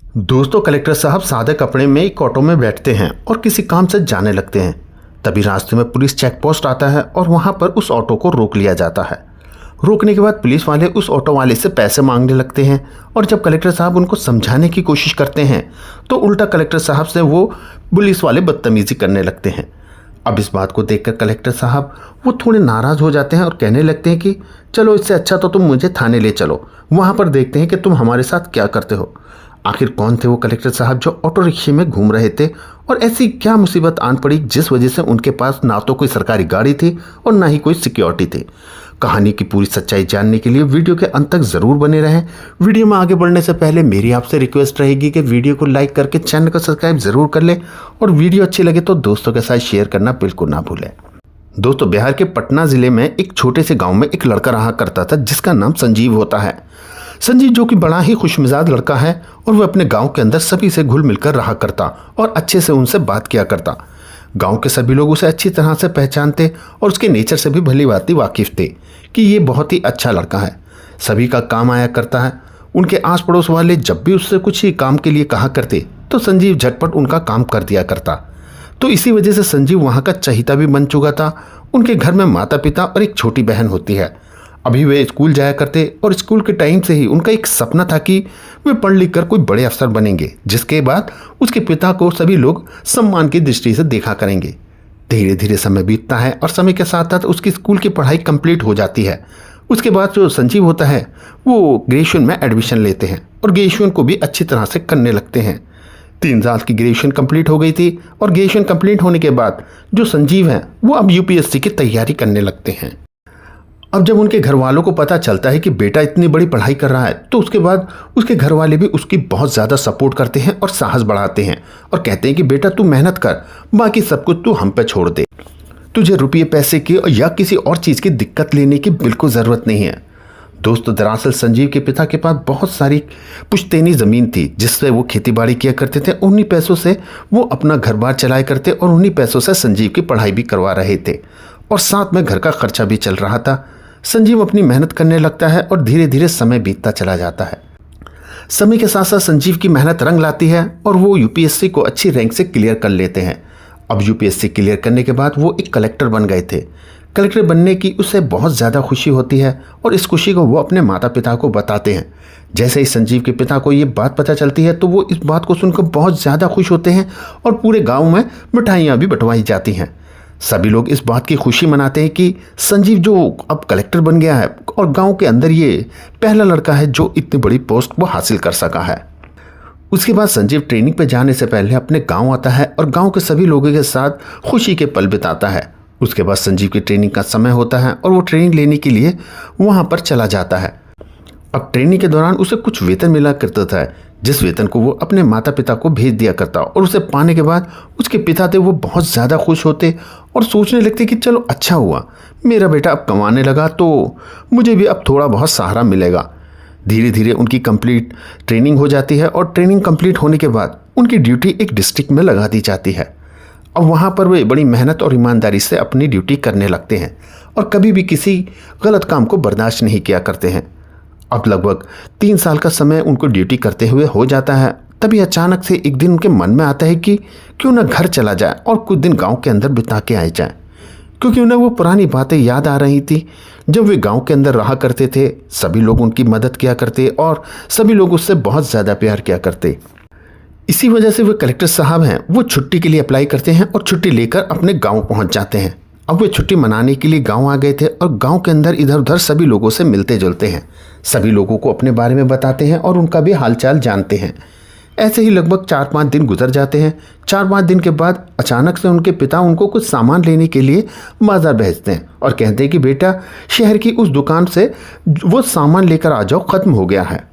दोस्तों, कलेक्टर साहब सादे कपड़े में एक ऑटो में बैठते हैं और किसी काम से जाने लगते हैं। तभी रास्ते में पुलिस चेक पोस्ट आता है और वहां पर उस ऑटो को रोक लिया जाता है। रोकने के बाद पुलिस वाले उस ऑटो वाले से पैसे मांगने लगते हैं और जब कलेक्टर साहब उनको समझाने की कोशिश करते हैं तो उल्टा कलेक्टर साहब से वो पुलिस वाले बदतमीजी करने लगते हैं। अब इस बात को देखकर कलेक्टर साहब वो थोड़े नाराज़ हो जाते हैं और कहने लगते हैं कि चलो, इससे अच्छा तो तुम मुझे थाने ले चलो, वहाँ पर देखते हैं कि तुम हमारे साथ क्या करते हो। आखिर कौन थे वो कलेक्टर साहब जो ऑटो रिक्शे में घूम रहे थे और ऐसी क्या मुसीबत आन पड़ी जिस वजह से उनके पास ना तो कोई सरकारी गाड़ी थी और ना ही कोई सिक्योरिटी थी। कहानी की पूरी सच्चाई जानने के लिए वीडियो के अंत तक ज़रूर बने रहें। वीडियो में आगे बढ़ने से पहले मेरी आपसे रिक्वेस्ट रहेगी कि वीडियो को लाइक करके चैनल को सब्सक्राइब ज़रूर कर लें और वीडियो अच्छी लगे तो दोस्तों के साथ शेयर करना बिल्कुल ना भूलें। दोस्तों, बिहार के पटना ज़िले में एक छोटे से गाँव में एक लड़का रहा करता था जिसका नाम संजीव होता है। संजीव जो कि बड़ा ही खुशमिजाज लड़का है और वह अपने गांव के अंदर सभी से घुल मिलकर रहा करता और अच्छे से उनसे बात किया करता। गांव के सभी लोग उसे अच्छी तरह से पहचानते और उसके नेचर से भी भली भांति वाकिफ थे कि ये बहुत ही अच्छा लड़का है, सभी का काम आया करता है। उनके आस पड़ोस वाले जब भी उससे कुछ ही काम के लिए कहा करते तो संजीव झटपट उनका काम कर दिया करता। तो इसी वजह से संजीव वहाँ का चहीता भी बन चुका था। उनके घर में माता पिता और एक छोटी बहन होती है। अभी वे स्कूल जाया करते और स्कूल के टाइम से ही उनका एक सपना था कि वे पढ़ लिख कर कोई बड़े अफसर बनेंगे, जिसके बाद उसके पिता को सभी लोग सम्मान की दृष्टि से देखा करेंगे। धीरे धीरे समय बीतता है और समय के साथ साथ उसकी स्कूल की पढ़ाई कंप्लीट हो जाती है। उसके बाद जो संजीव होता है वो ग्रेजुएशन में एडमिशन लेते हैं और ग्रेजुएशन को भी अच्छी तरह से करने लगते हैं। 3 साल की ग्रेजुएशन कंप्लीट हो गई थी और ग्रेजुएशन कंप्लीट होने के बाद जो संजीव हैं वो अब यूपीएससी की तैयारी करने लगते हैं। अब जब उनके घर वालों को पता चलता है कि बेटा इतनी बड़ी पढ़ाई कर रहा है तो उसके बाद उसके घर वाले भी उसकी बहुत ज़्यादा सपोर्ट करते हैं और साहस बढ़ाते हैं और कहते हैं कि बेटा तू मेहनत कर, बाकी सब कुछ तू हम पे छोड़ दे, तुझे रुपये पैसे की या किसी और चीज़ की दिक्कत लेने की बिल्कुल ज़रूरत नहीं है। दोस्तों, दरअसल संजीव के पिता के पास बहुत सारी पुश्तैनी ज़मीन थी जिससे वो खेती बाड़ी किया करते थे। उन्हीं पैसों से वो अपना घर बार चलाया करते और उन्हीं पैसों से संजीव की पढ़ाई भी करवा रहे थे और साथ में घर का खर्चा भी चल रहा था। संजीव अपनी मेहनत करने लगता है और धीरे धीरे समय बीतता चला जाता है। समय के साथ साथ संजीव की मेहनत रंग लाती है और वो यूपीएससी को अच्छी रैंक से क्लियर कर लेते हैं। अब यूपीएससी क्लियर करने के बाद वो एक कलेक्टर बन गए थे। कलेक्टर बनने की उसे बहुत ज़्यादा खुशी होती है और इस खुशी को वो अपने माता पिता को बताते हैं। जैसे ही संजीव के पिता को ये बात पता चलती है तो वो इस बात को सुनकर बहुत ज़्यादा खुश होते हैं और पूरे गाँव में मिठाइयाँ भी बंटवाई जाती हैं। सभी लोग इस बात की खुशी मनाते हैं कि संजीव जो अब कलेक्टर बन गया है और गांव के अंदर ये पहला लड़का है जो इतनी बड़ी पोस्ट वो हासिल कर सका है। उसके बाद संजीव ट्रेनिंग पे जाने से पहले अपने गांव आता है और गांव के सभी लोगों के साथ खुशी के पल बिताता है। उसके बाद संजीव की ट्रेनिंग का समय होता है और वो ट्रेनिंग लेने के लिए वहाँ पर चला जाता है। अब ट्रेनिंग के दौरान उसे कुछ वेतन मिला करता था, जिस वेतन को वो अपने माता पिता को भेज दिया करता और उसे पाने के बाद उसके पिता थे वो बहुत ज़्यादा खुश होते और सोचने लगते कि चलो अच्छा हुआ, मेरा बेटा अब कमाने लगा तो मुझे भी अब थोड़ा बहुत सहारा मिलेगा। धीरे धीरे उनकी कंप्लीट ट्रेनिंग हो जाती है और ट्रेनिंग कंप्लीट होने के बाद उनकी ड्यूटी एक डिस्ट्रिक्ट में लगा दी जाती है। अब वहाँ पर वे बड़ी मेहनत और ईमानदारी से अपनी ड्यूटी करने लगते हैं और कभी भी किसी गलत काम को बर्दाश्त नहीं किया करते हैं। अब लगभग 3 साल का समय उनको ड्यूटी करते हुए हो जाता है। तभी अचानक से एक दिन उनके मन में आता है कि क्यों ना घर चला जाए और कुछ दिन गांव के अंदर बिता के आए जाए, क्योंकि उन्हें वो पुरानी बातें याद आ रही थी जब वे गांव के अंदर रहा करते थे। सभी लोग उनकी मदद किया करते और सभी लोग उससे बहुत ज़्यादा प्यार किया करते। इसी वजह से वे कलेक्टर साहब हैं वो छुट्टी के लिए अप्लाई करते हैं और छुट्टी लेकर अपने गाँव पहुँच जाते हैं। अब वे छुट्टी मनाने के लिए गांव आ गए थे और गांव के अंदर इधर उधर सभी लोगों से मिलते जुलते हैं, सभी लोगों को अपने बारे में बताते हैं और उनका भी हालचाल जानते हैं। ऐसे ही लगभग 4-5 दिन गुजर जाते हैं। 4-5 दिन के बाद अचानक से उनके पिता उनको कुछ सामान लेने के लिए बाजार भेजते हैं और कहते हैं कि बेटा शहर की उस दुकान से वो सामान लेकर आ जाओ, ख़त्म हो गया है।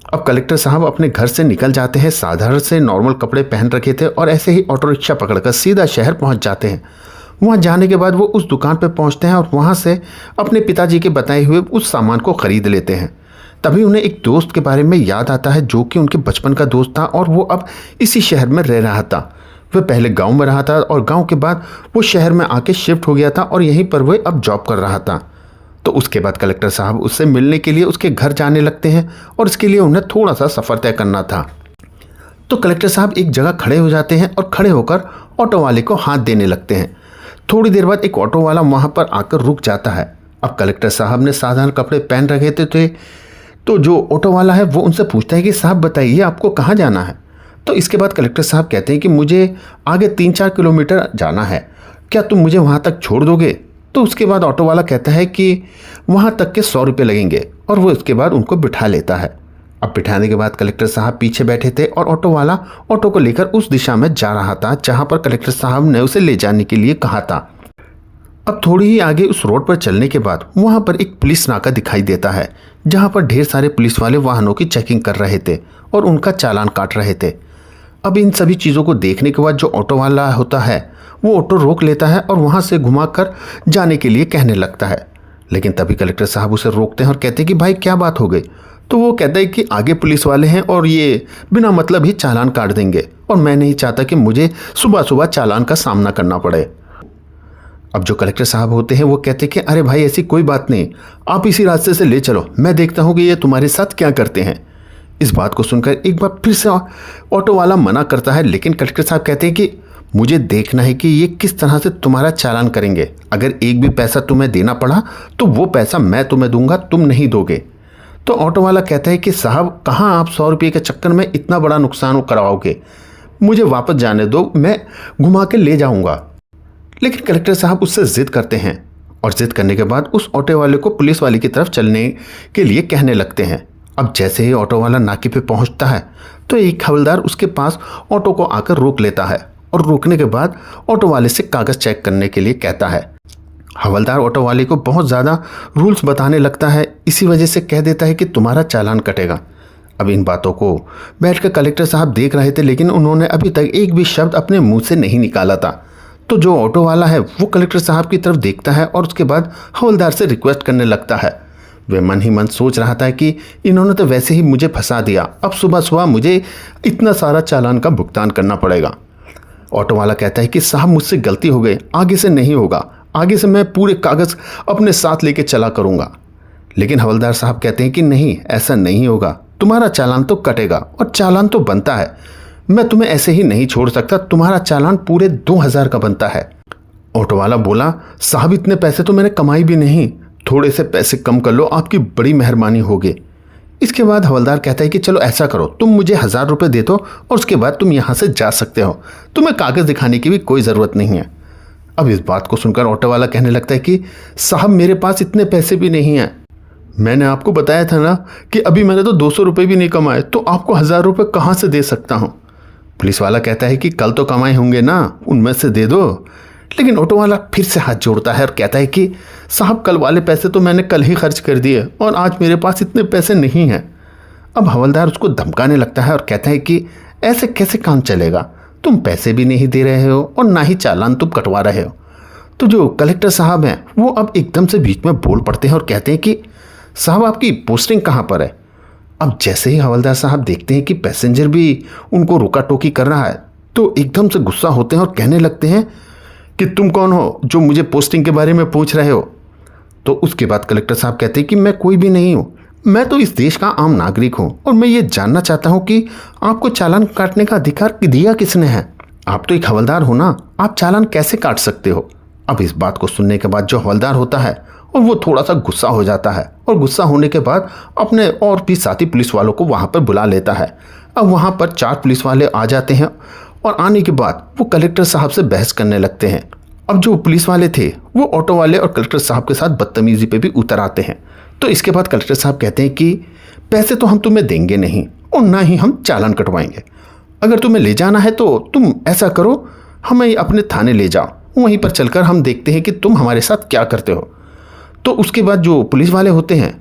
अब कलेक्टर साहब अपने घर से निकल जाते हैं। साधारण से नॉर्मल कपड़े पहन रखे थे और ऐसे ही ऑटो रिक्शा पकड़कर सीधा शहर पहुँच जाते हैं। वहाँ जाने के बाद वो उस दुकान पर पहुँचते हैं और वहाँ से अपने पिताजी के बताए हुए उस सामान को ख़रीद लेते हैं। तभी उन्हें एक दोस्त के बारे में याद आता है जो कि उनके बचपन का दोस्त था और वो अब इसी शहर में रह रहा था। वह पहले गांव में रहा था और गांव के बाद वो शहर में आके शिफ्ट हो गया था और यहीं पर वह अब जॉब कर रहा था। तो उसके बाद कलेक्टर साहब उससे मिलने के लिए उसके घर जाने लगते हैं और इसके लिए उन्हें थोड़ा सा सफ़र तय करना था। तो कलेक्टर साहब एक जगह खड़े हो जाते हैं और खड़े होकर ऑटो वाले को हाथ देने लगते हैं। थोड़ी देर बाद एक ऑटो वाला वहाँ पर आकर रुक जाता है। अब कलेक्टर साहब ने साधारण कपड़े पहन रखे थे तो जो ऑटो वाला है वो उनसे पूछता है कि साहब बताइए आपको कहाँ जाना है। तो इसके बाद कलेक्टर साहब कहते हैं कि मुझे आगे 3-4 किलोमीटर जाना है, क्या तुम मुझे वहाँ तक छोड़ दोगे। तो उसके बाद ऑटो वाला कहता है कि वहाँ तक के 100 रुपये लगेंगे और वो उसके बाद उनको बिठा लेता है। अब बिठाने के बाद कलेक्टर साहब पीछे बैठे थे और ऑटो वाला ऑटो को लेकर उस दिशा में जा रहा था जहाँ पर कलेक्टर साहब ने उसे ले जाने के लिए कहा था। अब थोड़ी ही आगे उस रोड पर चलने के बाद वहाँ पर एक पुलिस नाका दिखाई देता है जहाँ पर ढेर सारे पुलिस वाले वाहनों की चेकिंग कर रहे थे और उनका चालान काट रहे थे। अब इन सभी चीज़ों को देखने के बाद जो ऑटो वाला होता है वो ऑटो रोक लेता है और वहाँ से घुमाकर जाने के लिए कहने लगता है। लेकिन तभी कलेक्टर साहब उसे रोकते हैं और कहते हैं कि भाई क्या बात हो गई। तो वो कहता है कि आगे पुलिस वाले हैं और ये बिना मतलब ही चालान काट देंगे और मैं नहीं चाहता कि मुझे सुबह सुबह चालान का सामना करना पड़े। अब जो कलेक्टर साहब होते हैं वो कहते हैं कि अरे भाई ऐसी कोई बात नहीं, आप इसी रास्ते से ले चलो, मैं देखता हूँ कि ये तुम्हारे साथ क्या करते हैं। इस बात को सुनकर एक बार फिर से ऑटो वाला मना करता है, लेकिन कलेक्टर साहब कहते हैं कि मुझे देखना है कि ये किस तरह से तुम्हारा चालान करेंगे। अगर एक भी पैसा तुम्हें देना पड़ा तो वो पैसा मैं तुम्हें दूंगा, तुम नहीं दोगे। तो ऑटो वाला कहता है कि साहब कहाँ आप 100 रुपये के चक्कर में इतना बड़ा नुकसान करवाओगे, मुझे वापस जाने दो, मैं घुमा के ले जाऊँगा। लेकिन कलेक्टर साहब उससे ज़िद करते हैं और ज़िद करने के बाद उस ऑटो वाले को पुलिस वाले की तरफ चलने के लिए कहने लगते हैं। अब जैसे ही ऑटो वाला नाके पे पहुंचता है तो एक हवलदार उसके पास ऑटो को आकर रोक लेता है और रोकने के बाद ऑटो वाले से कागज़ चेक करने के लिए कहता है। हवलदार ऑटो वाले को बहुत ज़्यादा रूल्स बताने लगता है, इसी वजह से कह देता है कि तुम्हारा चालान कटेगा। अब इन बातों को बैठकर कलेक्टर साहब देख रहे थे, लेकिन उन्होंने अभी तक एक भी शब्द अपने मुँह से नहीं निकाला था। तो जो ऑटो वाला है वो कलेक्टर साहब की तरफ देखता है और उसके बाद हवलदार से रिक्वेस्ट करने लगता है। वह मन ही मन सोच रहा था कि इन्होंने तो वैसे ही मुझे फंसा दिया, अब सुबह सुबह मुझे इतना सारा चालान का भुगतान करना पड़ेगा। ऑटो वाला कहता है कि साहब मुझसे गलती हो गई, आगे से नहीं होगा, आगे से मैं पूरे कागज़ अपने साथ लेके चला करूँगा। लेकिन हवलदार साहब कहते हैं कि नहीं, ऐसा नहीं होगा, तुम्हारा चालान तो कटेगा और चालान तो बनता है, मैं तुम्हें ऐसे ही नहीं छोड़ सकता, तुम्हारा चालान पूरे 2000 का बनता है। ऑटो वाला बोला साहब इतने पैसे तो मैंने कमाई भी नहीं, थोड़े से पैसे कम कर लो, आपकी बड़ी मेहरबानी होगी। इसके बाद हवलदार कहता है कि चलो ऐसा करो, तुम मुझे 1000 रुपये दे दो और उसके बाद तुम यहाँ से जा सकते हो, तुम्हें कागज़ दिखाने की भी कोई ज़रूरत नहीं है। अब इस बात को सुनकर ऑटो वाला कहने लगता है कि साहब मेरे पास इतने पैसे भी नहीं हैं, मैंने आपको बताया था ना कि अभी मैंने तो 200 रुपये भी नहीं कमाए, तो आपको 1000 रुपये कहाँ से दे सकता हूँ। पुलिस वाला कहता है कि कल तो कमाए होंगे ना, उनमें से दे दो। लेकिन ऑटो वाला फिर से हाथ जोड़ता है और कहता है कि साहब कल वाले पैसे तो मैंने कल ही खर्च कर दिए और आज मेरे पास इतने पैसे नहीं हैं। अब हवलदार उसको धमकाने लगता है और कहता है कि ऐसे कैसे काम चलेगा, तुम पैसे भी नहीं दे रहे हो और ना ही चालान तुम कटवा रहे हो। तो जो कलेक्टर साहब हैं वो अब एकदम से बीच में बोल पड़ते हैं और कहते हैं कि साहब आपकी पोस्टिंग कहाँ पर है। अब जैसे ही हवलदार साहब देखते हैं कि पैसेंजर भी उनको रोका टोकी कर रहा है तो एकदम से गुस्सा होते हैं और कहने लगते हैं कि तुम कौन हो जो मुझे पोस्टिंग के बारे में पूछ रहे हो। तो उसके बाद कलेक्टर साहब कहते हैं कि मैं कोई भी नहीं हूँ, मैं तो इस देश का आम नागरिक हूँ और मैं ये जानना चाहता हूँ कि आपको चालान काटने का अधिकार दिया किसने है। आप तो एक हवलदार हो ना, आप चालान कैसे काट सकते हो। अब इस बात को सुनने के बाद जो हवलदार होता है और वो थोड़ा सा गुस्सा हो जाता है और गुस्सा होने के बाद अपने और भी साथी पुलिस वालों को वहाँ पर बुला लेता है। अब वहाँ पर 4 पुलिस वाले आ जाते हैं और आने के बाद वो कलेक्टर साहब से बहस करने लगते हैं। अब जो पुलिस वाले थे वो ऑटो वाले और कलेक्टर साहब के साथ बदतमीजी पे भी उतर आते हैं। तो इसके बाद कलेक्टर साहब कहते हैं कि पैसे तो हम तुम्हें देंगे नहीं और ना ही हम चालान कटवाएंगे, अगर तुम्हें ले जाना है तो तुम ऐसा करो, हमें अपने थाने ले जाओ, वहीं पर चलकर हम देखते हैं कि तुम हमारे साथ क्या करते हो। तो उसके बाद जो पुलिस वाले होते हैं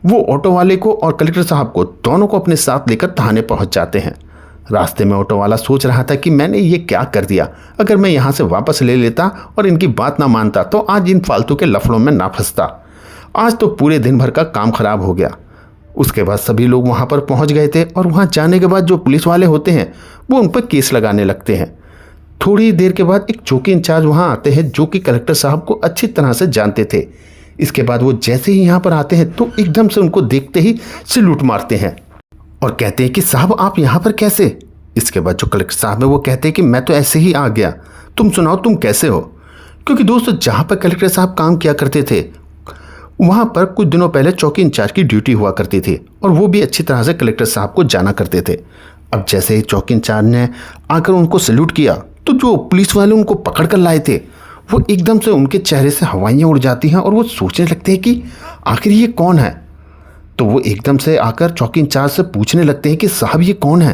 वो ऑटो वाले को और कलेक्टर साहब को दोनों को अपने साथ लेकर थाने पहुंच जाते हैं। रास्ते में ऑटो वाला सोच रहा था कि मैंने ये क्या कर दिया, अगर मैं यहाँ से वापस ले लेता और इनकी बात ना मानता तो आज इन फालतू के लफड़ों में ना फंसता, आज तो पूरे दिन भर का काम खराब हो गया। उसके बाद सभी लोग वहाँ पर पहुँच गए थे और वहाँ जाने के बाद जो पुलिस वाले होते हैं वो उन पर केस लगाने लगते हैं। थोड़ी देर के बाद एक चौकी इंचार्ज वहाँ आते हैं जो कि कलेक्टर साहब को अच्छी तरह से जानते थे। इसके बाद वो जैसे ही यहाँ पर आते हैं तो एकदम से उनको देखते ही सैल्यूट मारते हैं और कहते हैं कि साहब आप यहाँ पर कैसे। इसके बाद जो कलेक्टर साहब है वो कहते हैं कि मैं तो ऐसे ही आ गया, तुम सुनाओ तुम कैसे हो। क्योंकि दोस्तों जहाँ पर कलेक्टर साहब काम किया करते थे वहाँ पर कुछ दिनों पहले चौकी इंचार्ज की ड्यूटी हुआ करती थी और वो भी अच्छी तरह से कलेक्टर साहब को जाना करते थे। अब जैसे ही चौकी इंचार्ज ने आकर उनको सैल्यूट किया तो जो पुलिस वाले उनको पकड़ कर लाए थे वो एकदम से उनके चेहरे से हवाइयाँ उड़ जाती हैं और वो सोचने लगते हैं कि आखिर ये कौन है। तो वो एकदम से आकर चौकी इंचार्ज से पूछने लगते हैं कि साहब ये कौन है।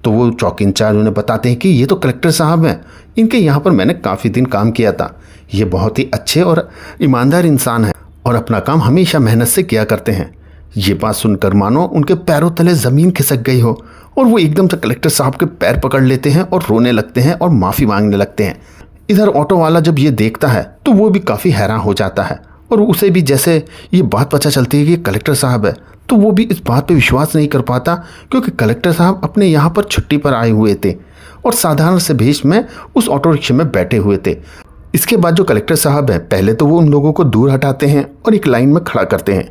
तो वो चौकी इंचार्ज उन्हें बताते हैं कि ये तो कलेक्टर साहब हैं, इनके यहाँ पर मैंने काफ़ी दिन काम किया था, ये बहुत ही अच्छे और ईमानदार इंसान हैं और अपना काम हमेशा मेहनत से किया करते हैं। ये बात सुनकर मानो उनके पैरों तले ज़मीन खिसक गई हो और वो एकदम से कलेक्टर साहब के पैर पकड़ लेते हैं और रोने लगते हैं और माफ़ी मांगने लगते हैं। इधर ऑटो वाला जब ये देखता है तो वो भी काफ़ी हैरान हो जाता है और उसे भी जैसे ये बात पता चलती है कि ये कलेक्टर साहब है तो वो भी इस बात पे विश्वास नहीं कर पाता, क्योंकि कलेक्टर साहब अपने यहाँ पर छुट्टी पर आए हुए थे और साधारण से भेष में उस ऑटो रिक्शे में बैठे हुए थे। इसके बाद जो कलेक्टर साहब है पहले तो वो उन लोगों को दूर हटाते हैं और एक लाइन में खड़ा करते हैं।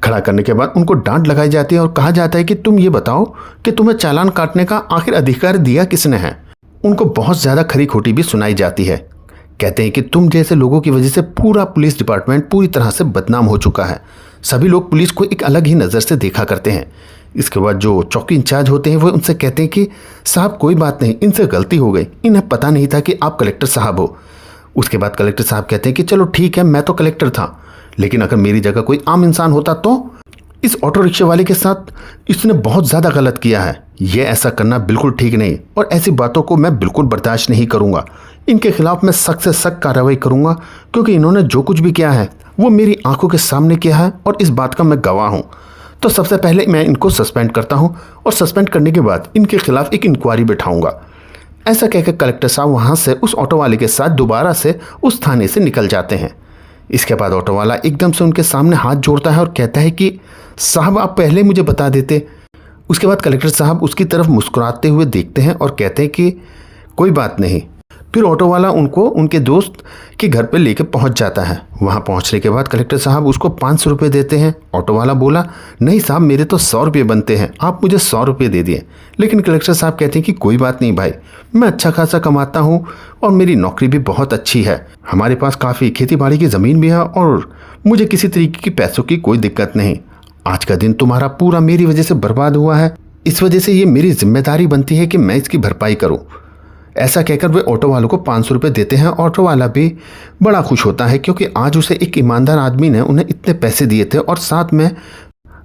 खड़ा करने के बाद उनको डांट लगाई जाती है और कहा जाता है कि तुम ये बताओ कि तुम्हें चालान काटने का आखिर अधिकार दिया किसने है। उनको बहुत ज़्यादा खरी खोटी भी सुनाई जाती है। कहते हैं कि तुम जैसे लोगों की वजह से पूरा पुलिस डिपार्टमेंट पूरी तरह से बदनाम हो चुका है, सभी लोग पुलिस को एक अलग ही नज़र से देखा करते हैं। इसके बाद जो चौकी इंचार्ज होते हैं वो उनसे कहते हैं कि साहब कोई बात नहीं, इनसे गलती हो गई, इन्हें पता नहीं था कि आप कलेक्टर साहब हो। उसके बाद कलेक्टर साहब कहते हैं कि चलो ठीक है, मैं तो कलेक्टर था, लेकिन अगर मेरी जगह कोई आम इंसान होता तो इस ऑटो रिक्शे वाले के साथ इसने बहुत ज़्यादा गलत किया है, ये ऐसा करना बिल्कुल ठीक नहीं और ऐसी बातों को मैं बिल्कुल बर्दाश्त नहीं करूँगा। इनके खिलाफ मैं सख्त से सख्त कार्रवाई करूँगा, क्योंकि इन्होंने जो कुछ भी किया है वो मेरी आंखों के सामने किया है और इस बात का मैं गवाह हूँ। तो सबसे पहले मैं इनको सस्पेंड करता हूँ और सस्पेंड करने के बाद इनके खिलाफ एक इंक्वायरी बैठाऊँगा। ऐसा कहकर कलेक्टर साहब वहाँ से उस ऑटो वाले के साथ दोबारा से उस थाने से निकल जाते हैं। इसके बाद ऑटो वाला एकदम से उनके सामने हाथ जोड़ता है और कहता है कि साहब आप पहले मुझे बता देते। उसके बाद कलेक्टर साहब उसकी तरफ मुस्कुराते हुए देखते हैं और कहते हैं कि कोई बात नहीं। फिर ऑटो वाला उनको उनके दोस्त के घर पर लेकर पहुंच जाता है। वहां पहुंचने के बाद कलेक्टर साहब उसको 500 रुपये देते हैं। ऑटो वाला बोला नहीं साहब मेरे तो 100 रुपये बनते हैं, आप मुझे 100 रुपये दे दिए। लेकिन कलेक्टर साहब कहते हैं कि कोई बात नहीं भाई, मैं अच्छा खासा कमाता हूँ और मेरी नौकरी भी बहुत अच्छी है, हमारे पास काफ़ी खेती बाड़ी की ज़मीन भी है और मुझे किसी तरीके की पैसों की कोई दिक्कत नहीं। आज का दिन तुम्हारा पूरा मेरी वजह से बर्बाद हुआ है, इस वजह से ये मेरी जिम्मेदारी बनती है कि मैं इसकी भरपाई करूं। ऐसा कहकर वे ऑटो वालों को 500 रुपये देते हैं। ऑटो वाला भी बड़ा खुश होता है, क्योंकि आज उसे एक ईमानदार आदमी ने उन्हें इतने पैसे दिए थे। और साथ में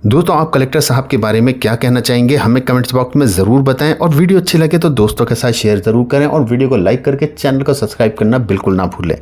दोस्तों आप कलेक्टर साहब के बारे में क्या कहना चाहेंगे हमें कमेंट्स बॉक्स में ज़रूर बताएं और वीडियो अच्छी लगे तो दोस्तों के साथ शेयर ज़रूर करें और वीडियो को लाइक करके चैनल को सब्सक्राइब करना बिल्कुल ना भूलें।